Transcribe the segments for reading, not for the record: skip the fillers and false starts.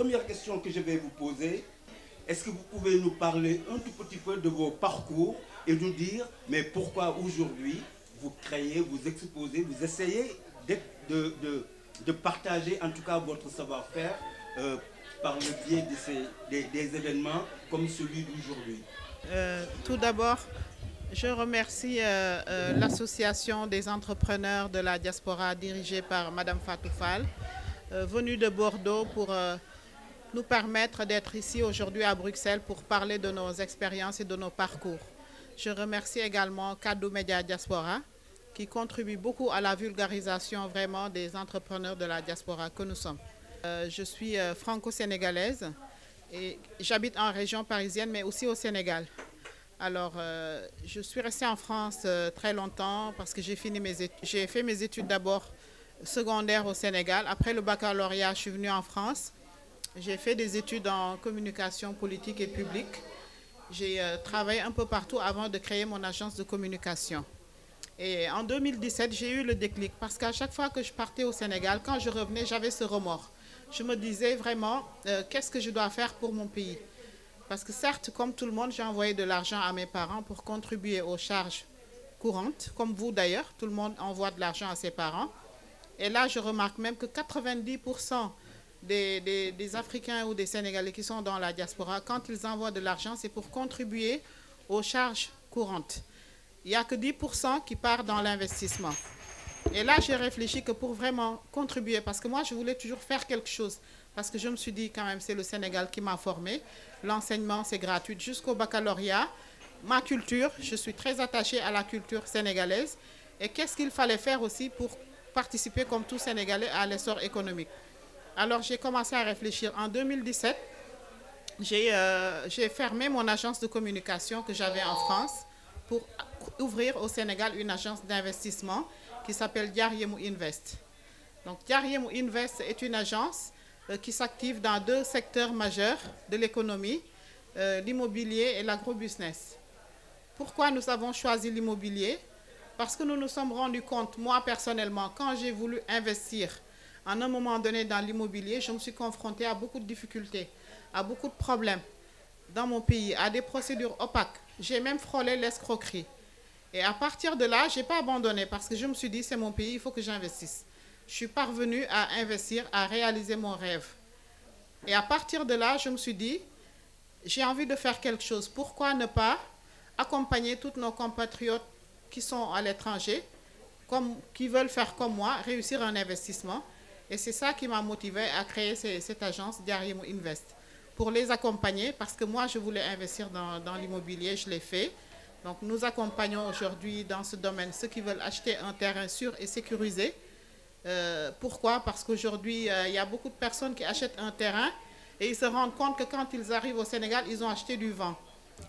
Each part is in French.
première question que je vais vous poser, est-ce que vous pouvez nous parler un tout petit peu de vos parcours et nous dire, mais pourquoi aujourd'hui vous créez, vous exposez, vous essayez de partager en tout cas votre savoir-faire par le biais des événements comme celui d'aujourd'hui? Tout d'abord, je remercie l'association des entrepreneurs de la diaspora dirigée par Madame Fatou Fall, venue de Bordeaux pour nous permettre d'être ici aujourd'hui à Bruxelles pour parler de nos expériences et de nos parcours. Je remercie également Kaddu Media Diaspora qui contribue beaucoup à la vulgarisation vraiment des entrepreneurs de la diaspora que nous sommes. Je suis franco-sénégalaise et j'habite en région parisienne mais aussi au Sénégal. Alors, je suis restée en France très longtemps parce que j'ai fait mes études d'abord secondaires au Sénégal. Après le baccalauréat, je suis venue en France. J'ai fait des études en communication politique et publique. J'ai travaillé un peu partout avant de créer mon agence de communication. Et en 2017, j'ai eu le déclic parce qu'à chaque fois que je partais au Sénégal, quand je revenais, j'avais ce remords. Je me disais vraiment, qu'est-ce que je dois faire pour mon pays? Parce que certes, comme tout le monde, j'ai envoyé de l'argent à mes parents pour contribuer aux charges courantes, comme vous d'ailleurs, tout le monde envoie de l'argent à ses parents. Et là, je remarque même que 90% des Africains ou des Sénégalais qui sont dans la diaspora, quand ils envoient de l'argent, c'est pour contribuer aux charges courantes. Il n'y a que 10% qui part dans l'investissement. Et là, j'ai réfléchi que pour vraiment contribuer, parce que moi, je voulais toujours faire quelque chose, parce que je me suis dit quand même, c'est le Sénégal qui m'a formée. L'enseignement, c'est gratuit jusqu'au baccalauréat. Ma culture, je suis très attachée à la culture sénégalaise. Et qu'est-ce qu'il fallait faire aussi pour participer comme tout Sénégalais à l'essor économique? Alors, j'ai commencé à réfléchir. En 2017, j'ai fermé mon agence de communication que j'avais en France pour ouvrir au Sénégal une agence d'investissement qui s'appelle Diariemou Invest. Donc, Diariemou Invest est une agence qui s'active dans deux secteurs majeurs de l'économie, l'immobilier et l'agrobusiness. Pourquoi nous avons choisi l'immobilier? Parce que nous nous sommes rendus compte, moi personnellement, quand j'ai voulu investir à un moment donné dans l'immobilier, je me suis confrontée à beaucoup de difficultés, à beaucoup de problèmes dans mon pays, à des procédures opaques. J'ai même frôlé l'escroquerie. Et à partir de là, je n'ai pas abandonné parce que je me suis dit, c'est mon pays, il faut que j'investisse. Je suis parvenue à investir, à réaliser mon rêve. Et à partir de là, je me suis dit, j'ai envie de faire quelque chose. Pourquoi ne pas accompagner tous nos compatriotes qui sont à l'étranger, qui veulent faire comme moi, réussir un investissement? Et c'est ça qui m'a motivée à créer cette agence Diariemou Invest, pour les accompagner, parce que moi, je voulais investir dans l'immobilier, je l'ai fait. Donc, nous accompagnons aujourd'hui dans ce domaine ceux qui veulent acheter un terrain sûr et sécurisé. Pourquoi? Parce qu'aujourd'hui, il y a beaucoup de personnes qui achètent un terrain et ils se rendent compte que quand ils arrivent au Sénégal, ils ont acheté du vent.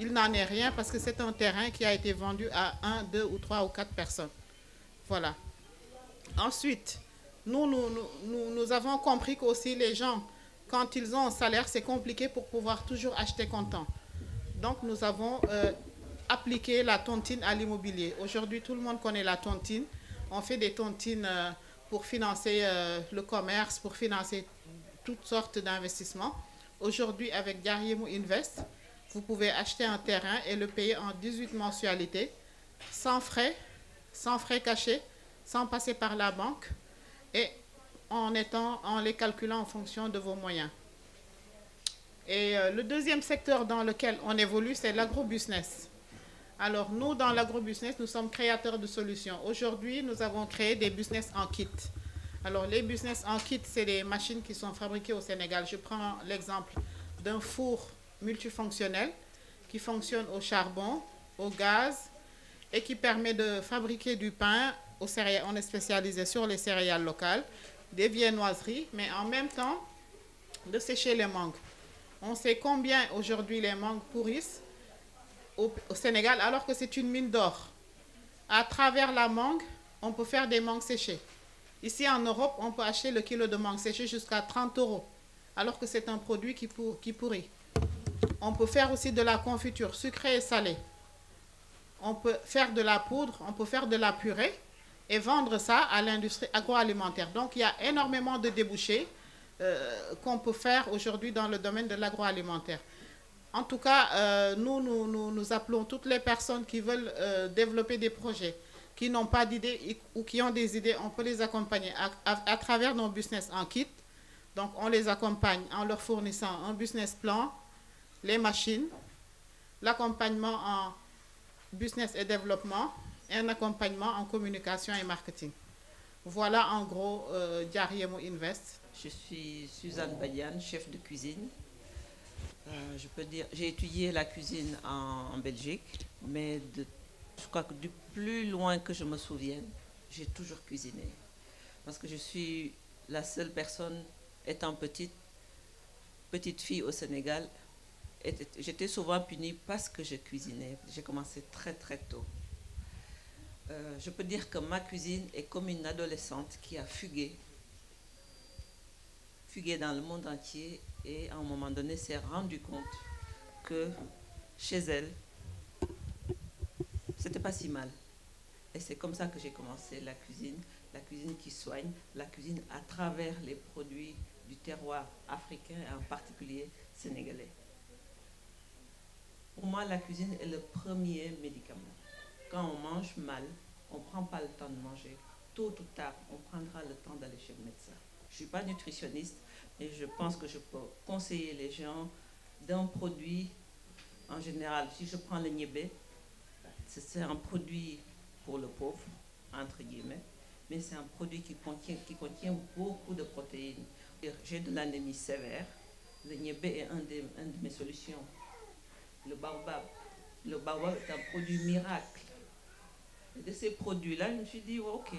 Il n'en est rien parce que c'est un terrain qui a été vendu à 1, 2 ou 3 ou 4 personnes. Voilà. Ensuite, nous avons compris qu'aussi les gens, quand ils ont un salaire, c'est compliqué pour pouvoir toujours acheter comptant. Donc, nous avons appliqué la tontine à l'immobilier. Aujourd'hui, tout le monde connaît la tontine. On fait des tontines pour financer le commerce, pour financer toutes sortes d'investissements. Aujourd'hui, avec Diariemou Invest, vous pouvez acheter un terrain et le payer en 18 mensualités, sans frais cachés, sans passer par la banque et en les calculant en fonction de vos moyens. Et le deuxième secteur dans lequel on évolue, c'est l'agrobusiness. Alors, nous, dans l'agrobusiness, nous sommes créateurs de solutions. Aujourd'hui, nous avons créé des business en kit. Alors, les business en kit, c'est des machines qui sont fabriquées au Sénégal. Je prends l'exemple d'un four multifonctionnel qui fonctionne au charbon, au gaz et qui permet de fabriquer du pain aux céréales. On est spécialisé sur les céréales locales, des viennoiseries, mais en même temps de sécher les mangues. On sait combien aujourd'hui les mangues pourrissent au Sénégal alors que c'est une mine d'or. À travers la mangue, on peut faire des mangues séchées. Ici en Europe, on peut acheter le kilo de mangue séchée jusqu'à 30 € alors que c'est un produit qui pourrit. On peut faire aussi de la confiture sucrée et salée. On peut faire de la poudre, on peut faire de la purée et vendre ça à l'industrie agroalimentaire. Donc, il y a énormément de débouchés qu'on peut faire aujourd'hui dans le domaine de l'agroalimentaire. En tout cas, nous appelons toutes les personnes qui veulent développer des projets, qui n'ont pas d'idées ou qui ont des idées, on peut les accompagner à travers nos business en kit. Donc, on les accompagne en leur fournissant un business plan, les machines, l'accompagnement en business et développement et un accompagnement en communication et marketing. Voilà en gros Diariemo Invest. Je suis Suzanne Badiane, chef de cuisine. Je peux dire, j'ai étudié la cuisine en Belgique, mais je crois que du plus loin que je me souvienne, j'ai toujours cuisiné. Parce que je suis la seule personne, étant petite fille au Sénégal, j'étais souvent punie parce que je cuisinais. J'ai commencé très très tôt. Je peux dire que ma cuisine est comme une adolescente qui a fugué dans le monde entier et à un moment donné s'est rendu compte que chez elle, c'était pas si mal. Et c'est comme ça que j'ai commencé la cuisine qui soigne, la cuisine à travers les produits du terroir africain et en particulier sénégalais. Pour moi, la cuisine est le premier médicament. Quand on mange mal, on ne prend pas le temps de manger. Tôt ou tard, on prendra le temps d'aller chez le médecin. Je ne suis pas nutritionniste, mais je pense que je peux conseiller les gens d'un produit, en général, si je prends le niébé, c'est un produit pour le pauvre, entre guillemets, mais c'est un produit qui contient beaucoup de protéines. J'ai de l'anémie sévère, le niébé est une de mes solutions. Le baobab est un produit miracle. Et de ces produits-là, je me suis dit, oh, ok,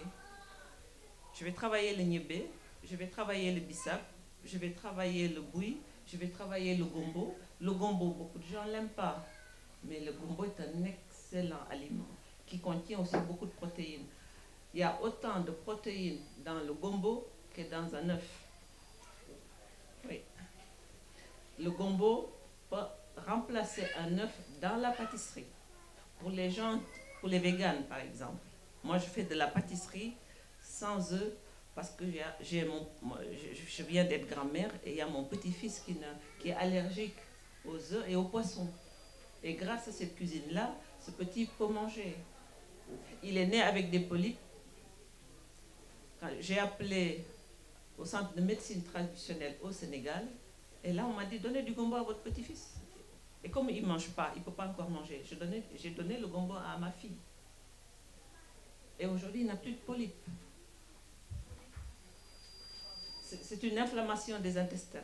je vais travailler le niébé, je vais travailler le bissap, je vais travailler le boui, je vais travailler le gombo. Le gombo, beaucoup de gens ne l'aiment pas, mais le gombo est un excellent aliment qui contient aussi beaucoup de protéines. Il y a autant de protéines dans le gombo que dans un œuf. Oui. Le gombo peut remplacer un œuf dans la pâtisserie. Pour les gens, pour les véganes par exemple. Moi, je fais de la pâtisserie sans œufs parce que je viens d'être grand-mère et il y a mon petit-fils qui est allergique aux œufs et aux poissons. Et grâce à cette cuisine-là, ce petit peut manger. Il est né avec des polypes. J'ai appelé au centre de médecine traditionnelle au Sénégal et là, on m'a dit, donnez du gombo à votre petit-fils. Et comme il ne mange pas, il ne peut pas encore manger, j'ai donné le gombo à ma fille. Et aujourd'hui, il n'a plus de polypes. C'est une inflammation des intestins.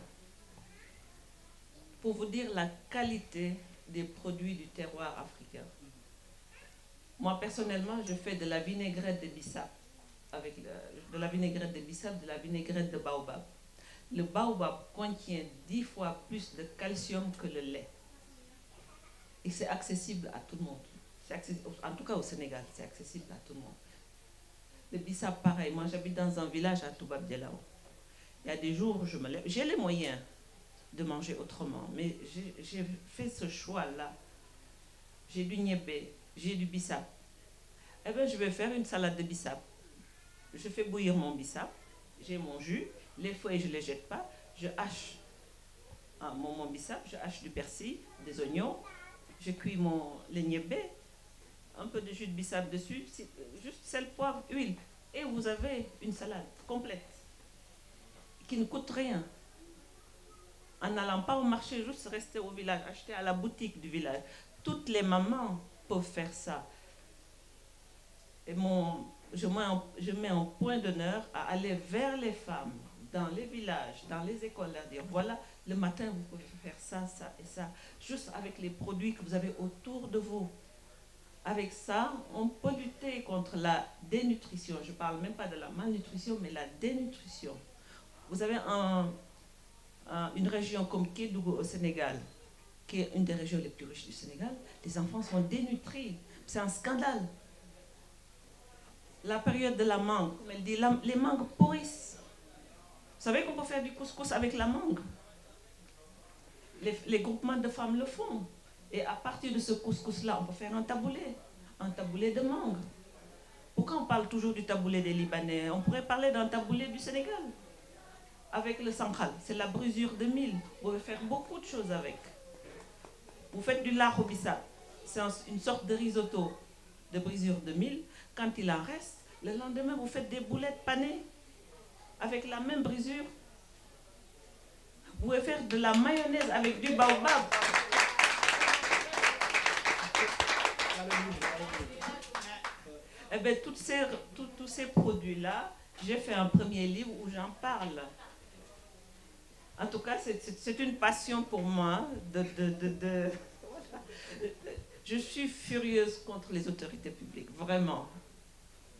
Pour vous dire la qualité des produits du terroir africain. Moi, personnellement, je fais de la vinaigrette de bissap, de la vinaigrette de baobab. Le baobab contient 10 fois plus de calcium que le lait. Et c'est accessible à tout le monde. En tout cas au Sénégal, c'est accessible à tout le monde. Le bissap, pareil. Moi, j'habite dans un village à Toubab Dialaw. Il y a des jours où je me lève. J'ai les moyens de manger autrement, mais j'ai fait ce choix-là. J'ai du niébé, j'ai du bissap. Eh bien, je vais faire une salade de bissap. Je fais bouillir mon bissap, j'ai mon jus, les feuilles, je ne les jette pas. Je hache mon bissap, je hache du persil, des oignons, je cuis le niébé, un peu de jus de bissap dessus, juste sel, poivre, huile. Et vous avez une salade complète qui ne coûte rien. En n'allant pas au marché, juste rester au village, acheter à la boutique du village. Toutes les mamans peuvent faire ça. Et je mets un point d'honneur à aller vers les femmes, dans les villages, dans les écoles, leur dire, voilà, le matin, vous pouvez faire ça, ça et ça, juste avec les produits que vous avez autour de vous. Avec ça, on peut lutter contre la dénutrition. Je ne parle même pas de la malnutrition, mais la dénutrition. Vous avez une région comme Kédougou au Sénégal, qui est une des régions les plus riches du Sénégal. Les enfants sont dénutris. C'est un scandale. La période de la mangue, comme elle dit, les mangues pourrissent. Vous savez qu'on peut faire du couscous avec la mangue. Les groupements de femmes le font. Et à partir de ce couscous-là, on peut faire un taboulé de mangue. Pourquoi on parle toujours du taboulé des Libanais? On pourrait parler d'un taboulé du Sénégal. avec le sankhal, c'est la brisure de mil. Vous pouvez faire beaucoup de choses avec. Vous faites du lard au bissap. C'est une sorte de risotto de brisure de mil. Quand il en reste, le lendemain, vous faites des boulettes panées avec la même brisure. Vous pouvez faire de la mayonnaise avec du baobab. Eh bien, tous ces produits-là, j'ai fait un premier livre où j'en parle. En tout cas, c'est une passion pour moi. Je suis furieuse contre les autorités publiques, vraiment.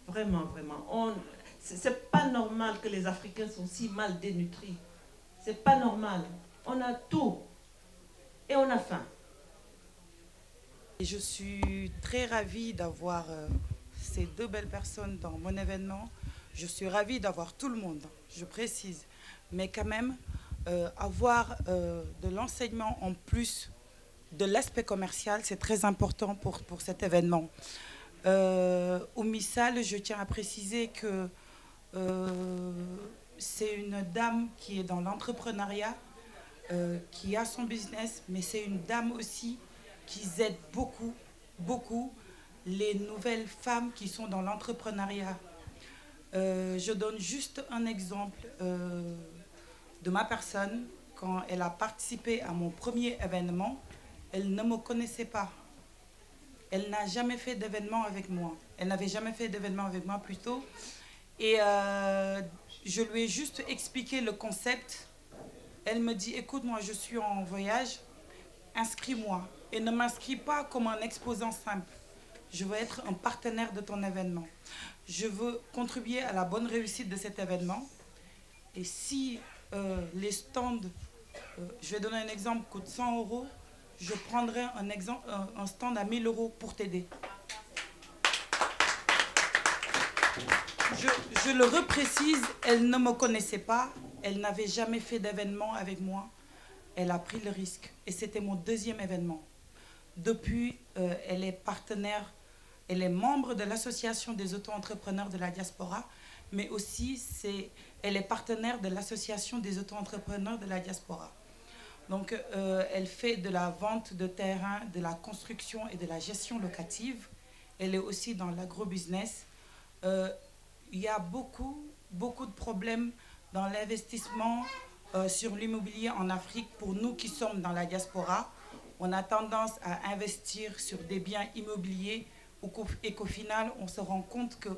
Vraiment, vraiment. C'est pas normal que les Africains sont si mal dénutris. C'est pas normal. On a tout et on a faim. Je suis très ravie d'avoir ces deux belles personnes dans mon événement. Je suis ravie d'avoir tout le monde, je précise. Mais quand même, avoir de l'enseignement en plus de l'aspect commercial, c'est très important pour cet événement. Au Missal, je tiens à préciser que c'est une dame qui est dans l'entrepreneuriat, qui a son business, mais c'est une dame aussi qui aide beaucoup, beaucoup les nouvelles femmes qui sont dans l'entrepreneuriat. Je donne juste un exemple de ma personne. Quand elle a participé à mon premier événement, elle ne me connaissait pas. Elle n'a jamais fait d'événement avec moi. Elle n'avait jamais fait d'événement avec moi plutôt. Et je lui ai juste expliqué le concept. Elle me dit, écoute, moi je suis en voyage, inscris-moi. Et ne m'inscris pas comme un exposant simple. Je veux être un partenaire de ton événement. Je veux contribuer à la bonne réussite de cet événement. Et si les stands, je vais donner un exemple, coûtent 100 €, je prendrai un stand à 1000 € pour t'aider. Je le reprécise, elle ne me connaissait pas, elle n'avait jamais fait d'événement avec moi. Elle a pris le risque et c'était mon deuxième événement. Depuis, elle est partenaire, elle est membre de l'association des auto-entrepreneurs de la diaspora, mais aussi elle est partenaire de l'association des auto-entrepreneurs de la diaspora. Donc, elle fait de la vente de terrain, de la construction et de la gestion locative. Elle est aussi dans l'agrobusiness. Il y a beaucoup de problèmes dans l'investissement sur l'immobilier en Afrique pour nous qui sommes dans la diaspora. On a tendance à investir sur des biens immobiliers et qu'au final, on se rend compte que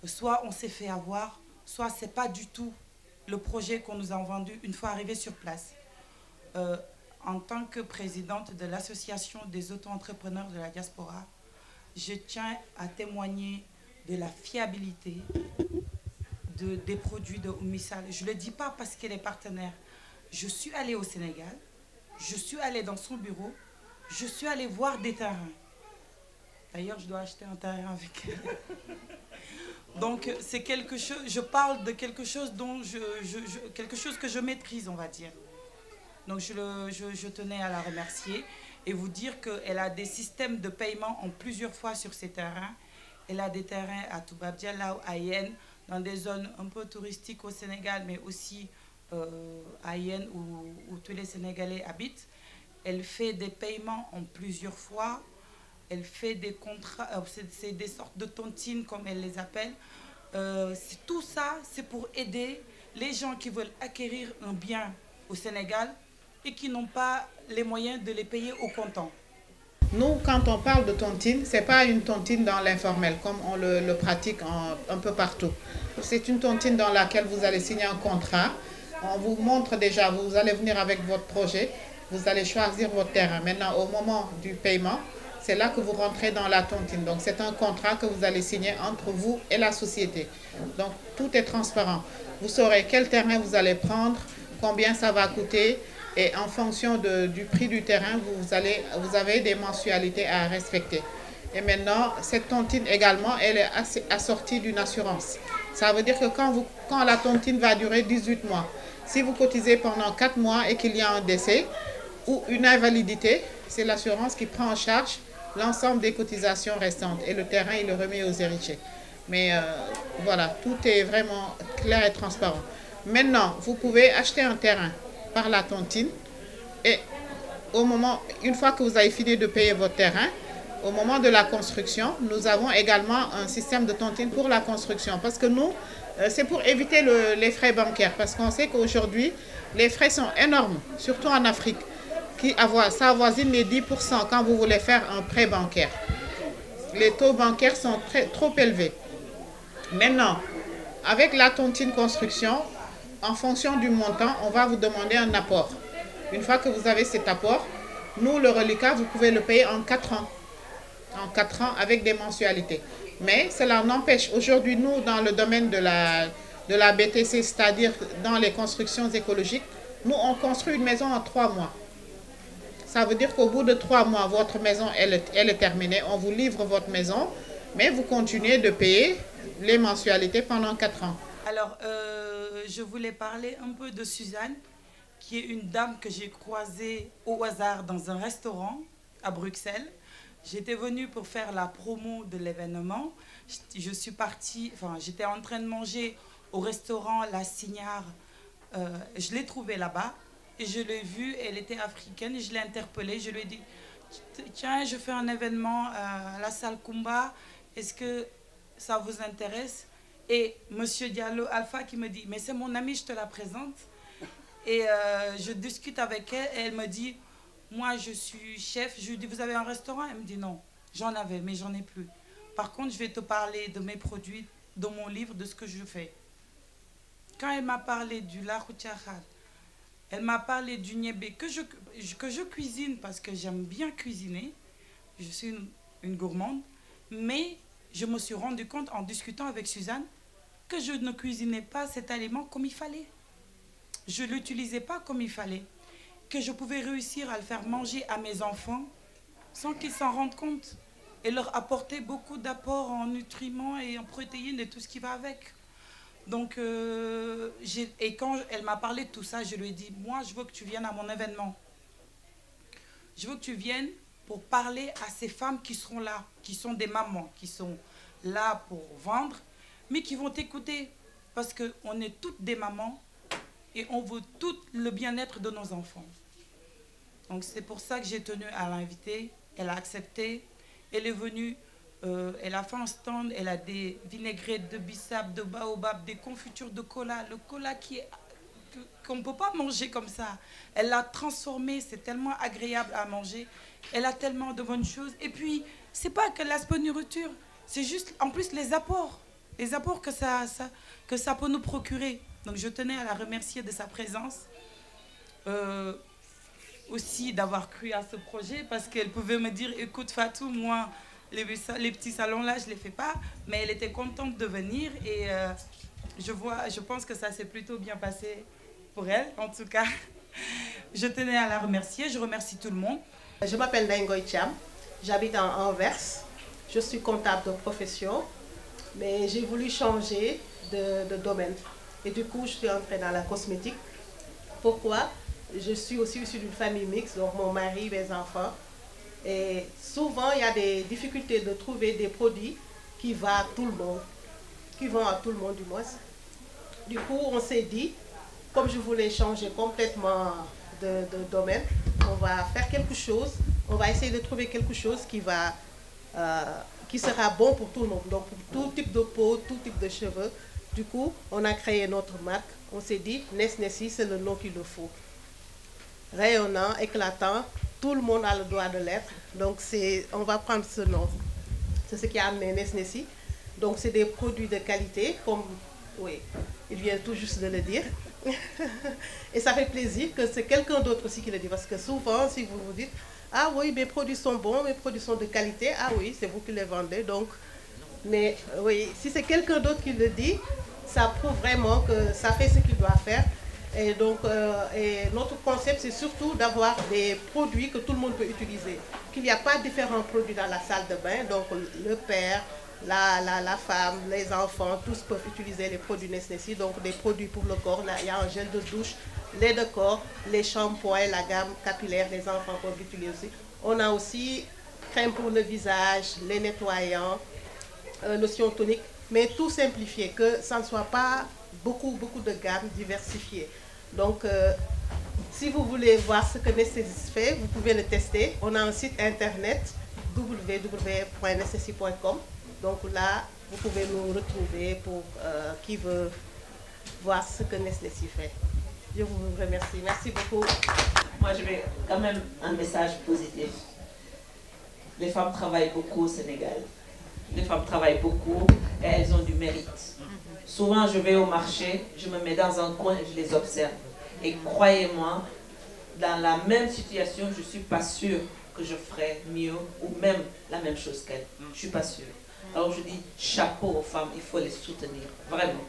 soit on s'est fait avoir, soit ce n'est pas du tout le projet qu'on nous a vendu une fois arrivé sur place. En tant que présidente de l'association des auto-entrepreneurs de la diaspora, je tiens à témoigner de la fiabilité des produits de Oumissal. Je ne le dis pas parce qu'elle est partenaire. Je suis allée au Sénégal, je suis allée dans son bureau, je suis allée voir des terrains. D'ailleurs, je dois acheter un terrain avec elle. Donc, c'est quelque chose, je parle de quelque chose dont quelque chose que je maîtrise, on va dire. Donc, je tenais à la remercier et vous dire qu'elle a des systèmes de paiement en plusieurs fois sur ces terrains. Elle a des terrains à Toubab Dialaw, à Yen, dans des zones un peu touristiques au Sénégal, mais aussi à Yen où tous les Sénégalais habitent. Elle fait des paiements en plusieurs fois. Elle fait des contrats, c'est des sortes de tontines comme elle les appelle. Tout ça, c'est pour aider les gens qui veulent acquérir un bien au Sénégal et qui n'ont pas les moyens de les payer au comptant. Nous, quand on parle de tontine, ce n'est pas une tontine dans l'informel, comme on le pratique un peu partout. C'est une tontine dans laquelle vous allez signer un contrat. On vous montre déjà, vous allez venir avec votre projet, vous allez choisir votre terrain. Maintenant, au moment du paiement, c'est là que vous rentrez dans la tontine. Donc, c'est un contrat que vous allez signer entre vous et la société. Donc, tout est transparent. Vous saurez quel terrain vous allez prendre, combien ça va coûter. Et en fonction du prix du terrain, vous avez des mensualités à respecter. Et maintenant, cette tontine également, elle est assortie d'une assurance. Ça veut dire que quand la tontine va durer 18 mois, si vous cotisez pendant 4 mois et qu'il y a un décès ou une invalidité, c'est l'assurance qui prend en charge l'ensemble des cotisations restantes. Et le terrain, il le remet aux héritiers. Mais voilà, tout est vraiment clair et transparent. Maintenant, vous pouvez acheter un terrain par la tontine et une fois que vous avez fini de payer votre terrain, au moment de la construction, nous avons également un système de tontine pour la construction. Parce que nous, c'est pour éviter les frais bancaires. Parce qu'on sait qu'aujourd'hui, les frais sont énormes, surtout en Afrique. Ça avoisine les 10% quand vous voulez faire un prêt bancaire. Les taux bancaires sont trop élevés. Maintenant, avec la tontine construction, en fonction du montant, on va vous demander un apport. Une fois que vous avez cet apport, nous, le reliquat, vous pouvez le payer en 4 ans. En 4 ans avec des mensualités. Mais cela n'empêche, aujourd'hui, nous, dans le domaine de la BTC, c'est-à-dire dans les constructions écologiques, nous, on construit une maison en 3 mois. Ça veut dire qu'au bout de 3 mois, votre maison, elle est terminée. On vous livre votre maison, mais vous continuez de payer les mensualités pendant 4 ans. Alors, je voulais parler un peu de Suzanne, qui est une dame que j'ai croisée au hasard dans un restaurant à Bruxelles. J'étais venue pour faire la promo de l'événement. Je suis partie, j'étais en train de manger au restaurant La Signare. Je l'ai trouvée là-bas et je l'ai vue, elle était africaine, je l'ai interpellée, je lui ai dit « Tiens, je fais un événement à la salle Kumba, est-ce que ça vous intéresse ?» Et Monsieur Diallo Alpha qui me dit « Mais c'est mon amie, je te la présente. » Et je discute avec elle et elle me dit « Moi, je suis chef. » Je lui dis « Vous avez un restaurant ?» Elle me dit « Non, j'en avais, mais j'en ai plus. Par contre, je vais te parler de mes produits, de mon livre, de ce que je fais. » Quand elle m'a parlé du larouchahal, elle m'a parlé du niébé, que je cuisine parce que j'aime bien cuisiner. Je suis une gourmande. Mais je me suis rendu compte en discutant avec Suzanne que je ne cuisinais pas cet aliment comme il fallait. Je ne l'utilisais pas comme il fallait. Que je pouvais réussir à le faire manger à mes enfants sans qu'ils s'en rendent compte et leur apporter beaucoup d'apports en nutriments et en protéines et tout ce qui va avec. Donc, et quand elle m'a parlé de tout ça, je lui ai dit, moi, je veux que tu viennes à mon événement. Je veux que tu viennes pour parler à ces femmes qui seront là, qui sont des mamans, qui sont là pour vendre, mais qui vont t'écouter. Parce qu'on est toutes des mamans et on veut tout le bien-être de nos enfants. Donc c'est pour ça que j'ai tenu à l'inviter. Elle a accepté. Elle est venue, elle a fait un stand, elle a des vinaigrettes de bissap, de baobab, des confitures de cola. Le cola qu'on ne peut pas manger comme ça. Elle l'a transformé, c'est tellement agréable à manger. Elle a tellement de bonnes choses. Et puis, c'est pas que l'aspect nourriture, c'est juste en plus les apports que ça peut nous procurer. Donc je tenais à la remercier de sa présence, aussi d'avoir cru à ce projet, parce qu'elle pouvait me dire, écoute Fatou, moi, les petits salons là, je ne les fais pas, mais elle était contente de venir et je pense que ça s'est plutôt bien passé pour elle, en tout cas. Je tenais à la remercier, je remercie tout le monde. Je m'appelle Nengoy Cham, j'habite en Anvers, je suis comptable de profession, mais j'ai voulu changer de domaine. Et du coup, je suis entrée dans la cosmétique. Pourquoi? Je suis aussi issue d'une famille mixte, donc mon mari, mes enfants. Et souvent, il y a des difficultés de trouver des produits qui vont à tout le monde, du moins. Du coup, on s'est dit, comme je voulais changer complètement de domaine, on va faire quelque chose, on va essayer de trouver quelque chose qui sera bon pour tout le monde, donc pour tout type de peau, tout type de cheveux. Du coup, on a créé notre marque, on s'est dit, Nesnessi, c'est le nom qu'il nous faut. Rayonnant, éclatant, tout le monde a le droit de l'être, donc on va prendre ce nom. C'est ce qui a amené Nesnessi. Donc c'est des produits de qualité, comme, oui, il vient tout juste de le dire. Et ça fait plaisir que c'est quelqu'un d'autre aussi qui le dit, parce que souvent, si vous vous dites, ah oui, mes produits sont bons, mes produits sont de qualité, ah oui, c'est vous qui les vendez, donc, mais oui, si c'est quelqu'un d'autre qui le dit, ça prouve vraiment que ça fait ce qu'il doit faire. Et donc, notre concept, c'est surtout d'avoir des produits que tout le monde peut utiliser. Qu'il n'y a pas différents produits dans la salle de bain, donc le père, la femme, les enfants, tous peuvent utiliser les produits Nesnessi, donc des produits pour le corps. Là, il y a un gel de douche, lait de corps, les shampoings, la gamme capillaire, les enfants peuvent l'utiliser aussi. On a aussi crème pour le visage, les nettoyants, lotion tonique, mais tout simplifié, que ça ne soit pas beaucoup de gammes diversifiées. Donc, si vous voulez voir ce que Nestlessis fait, vous pouvez le tester. On a un site internet www.nestlessis.com. Donc là, vous pouvez nous retrouver pour qui veut voir ce que Nestlessis fait. Je vous remercie. Merci beaucoup. Moi, je vais quand même un message positif. Les femmes travaillent beaucoup au Sénégal. Les femmes travaillent beaucoup et elles ont du mérite. Souvent, je vais au marché, je me mets dans un coin et je les observe. Et croyez-moi, dans la même situation, je ne suis pas sûre que je ferais mieux ou même la même chose qu'elles. Je ne suis pas sûre. Alors je dis chapeau aux femmes, il faut les soutenir, vraiment.